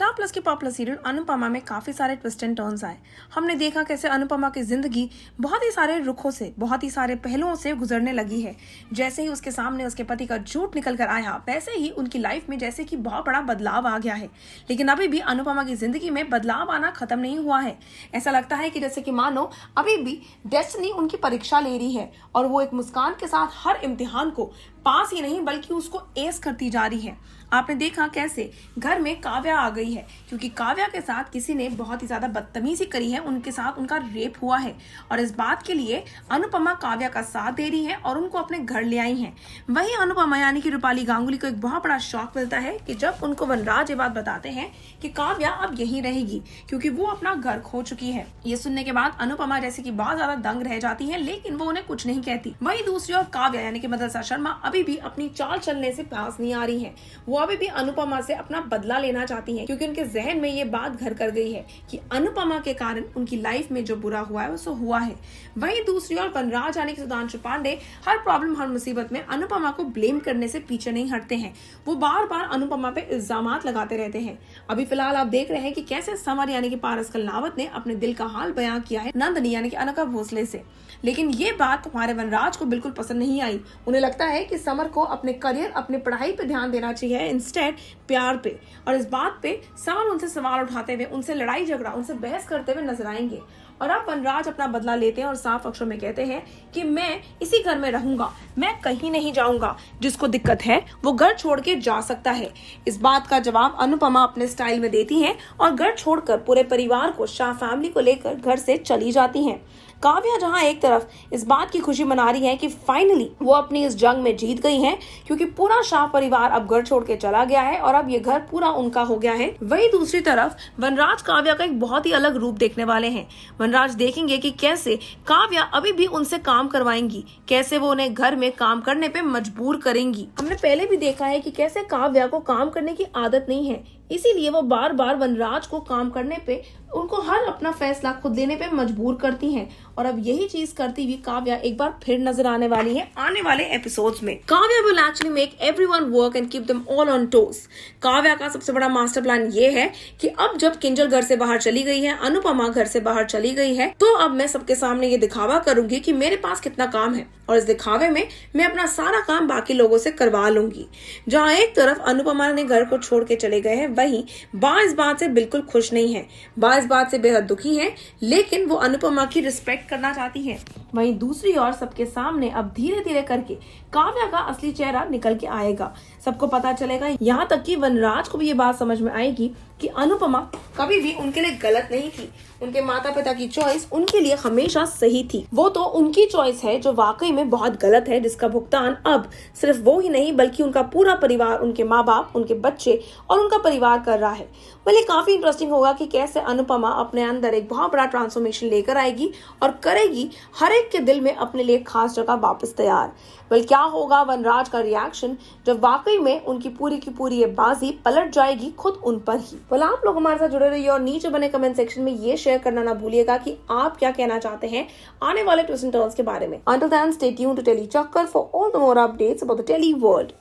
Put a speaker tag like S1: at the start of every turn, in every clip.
S1: Star plus के popular serial Anupama में काफी सारे ट्विस्ट एंड टर्न्स आए। हमने देखा कैसे अनुपमा की जिंदगी बहुत ही सारे रुखों से, बहुत ही सारे पहलुओं से गुजरने लगी है। जैसे ही उसके सामने उसके पति का झूठ निकल कर आया, वैसे ही उनकी लाइफ में जैसे कि बहुत बड़ा बदलाव आ गया है। लेकिन अभी भी अनुपमा की जिंदगी में बदलाव आना खत्म नहीं हुआ है। ऐसा लगता है कि जैसे कि मानो अभी भी डेस्टिनी उनकी परीक्षा ले रही है और वो एक मुस्कान के साथ हर इम्तिहान को पास ही नहीं बल्कि उसको एस करती जा रही है। आपने देखा कैसे घर में काव्या आ गई है, क्योंकि काव्या के साथ किसी ने बहुत ही ज्यादा बदतमीजी करी है, उनके साथ उनका रेप हुआ है और इस बात के लिए अनुपमा काव्या का साथ दे रही है और उनको अपने घर ले आई है। वहीं अनुपमा यानी कि रूपाली गांगुली को एक बहुत बड़ा शौक मिलता है कि जब उनको वनराज ये बात बताते हैं कि काव्या अब यहीं रहेगी क्योंकि वो अपना घर खो चुकी है। ये सुनने के बाद अनुपमा जैसे कि बहुत ज्यादा दंग रह जाती है, लेकिन वो उन्हें कुछ नहीं कहती। वहीं दूसरी ओर काव्या यानी कि मदरसा शर्मा अभी भी अपनी चाल चलने से पास नहीं आ रही है। वो अभी भी अनुपमा से अपना बदला लेना चाहती हैं, क्योंकि उनके जहन में ये बात घर कर गई है कि अनुपमा के कारण उनकी लाइफ में जो बुरा हुआ है वो सो हुआ है। वहीं दूसरी ओर वनराज यानी कि सुधांशु पांडे हर प्रॉब्लम, हर मुसीबत में अनुपमा को ब्लेम करने से पीछे नहीं हटते हैं। वो बार बार अनुपमा पे इल्जामात लगाते रहते हैं। अभी फिलहाल आप देख रहे हैं कि कैसे समर यानी कि पारस कलनावत ने अपने दिल का हाल बयां किया है नंदनी यानी कि अनका भोसले से। लेकिन ये बात हमारे वनराज को बिल्कुल पसंद नहीं आई। उन्हें लगता है कि समर को अपने करियर, अपनी पढ़ाई पे ध्यान देना चाहिए इंस्टेड प्यार पे। और इस बात पे समर उनसे सवाल उठाते हुए, उनसे लड़ाई झगड़ा, उनसे बहस करते हुए नजर आएंगे। और अब वनराज अपना बदला लेते हैं और साफ अक्षरों में कहते हैं कि मैं इसी घर में रहूंगा, मैं कहीं नहीं जाऊंगा। जिसको दिक्कत है वो घर छोड़ के जा सकता है। इस बात का जवाब अनुपमा अपने स्टाइल में देती हैं और घर छोड़कर पूरे परिवार को, शाह फैमिली को लेकर घर से चली जाती हैं। काव्या जहां एक तरफ इस बात की खुशी मना रही है कि फाइनली वो अपनी इस जंग में जीत गई हैं, क्योंकि पूरा शाह परिवार अब घर छोड़ के चला गया है और अब ये घर पूरा उनका हो गया है। वहीं दूसरी तरफ वनराज काव्या का एक बहुत ही अलग रूप देखने वाले हैं। वनराज देखेंगे कि कैसे काव्या अभी भी उनसे काम करवाएंगी, कैसे वो उन्हें घर में काम करने पे मजबूर करेंगी। हमने पहले भी देखा है कि कैसे काव्या को काम करने की आदत नहीं है, इसीलिए वो बार बार वनराज को काम करने पे, उनको हर अपना फैसला खुद लेने पे मजबूर करती हैं। और अब यही चीज करती हुई काव्या एक बार फिर नजर आने वाली है आने वाले एपिसोड्स में। Kavya will actually make everyone work and keep them all on toes. Kavya का सबसे बड़ा मास्टर प्लान ये है कि अब जब किंजल घर से बाहर चली गई है, अनुपमा घर से बाहर चली गई है, तो अब मैं सबके सामने ये दिखावा करूंगी कि मेरे पास कितना काम है और इस दिखावे में मैं अपना सारा काम बाकी लोगों से करवा लूंगी। जहाँ एक तरफ अनुपमा ने घर को छोड़ के चले गए हैं, वहीं बा इस बात से बिल्कुल खुश नहीं है। बा इस बात से बेहद दुखी है, लेकिन वो अनुपमा की रिस्पेक्ट करना चाहती है। वहीं दूसरी ओर सबके सामने अब धीरे धीरे करके काव्या का असली चेहरा निकल के आएगा, सबको पता चलेगा। यहाँ तक कि वनराज को भी ये बात समझ में आएगी कि अनुपमा कभी भी उनके लिए गलत नहीं थी। उनके माता पिता की चॉइस उनके लिए हमेशा सही थी। वो तो उनकी चॉइस है जो वाकई में बहुत गलत है, जिसका भुगतान अब सिर्फ वो ही नहीं बल्कि उनका पूरा परिवार, उनके माँ बाप, उनके बच्चे और उनका परिवार कर रहा है। ये काफी इंटरेस्टिंग होगा कि कैसे अनुपमा अपने अंदर एक बहुत बड़ा ट्रांसफॉर्मेशन लेकर आएगी और करेगी हर एक के दिल में अपने लिए खास जगह वापस तैयार। क्या होगा वनराज का रिएक्शन जब वाकई में उनकी पूरी की पूरी ये बाजी पलट जाएगी खुद उन पर ही। आप लोग हमारे साथ जुड़े रहिए और नीचे बने कमेंट सेक्शन में ये शेयर करना ना भूलिएगा कि आप क्या कहना चाहते हैं आने वाले ट्विस्ट एंड टर्न्स के बारे में। Until then, stay tuned to Telly Chakkar for all the more updates about the Telly world.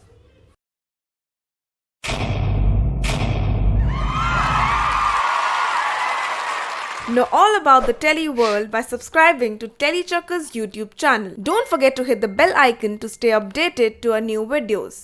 S1: Know all about the Telly world by subscribing to Telly Chakkar's YouTube channel. Don't forget to hit the bell icon to stay updated to our new videos.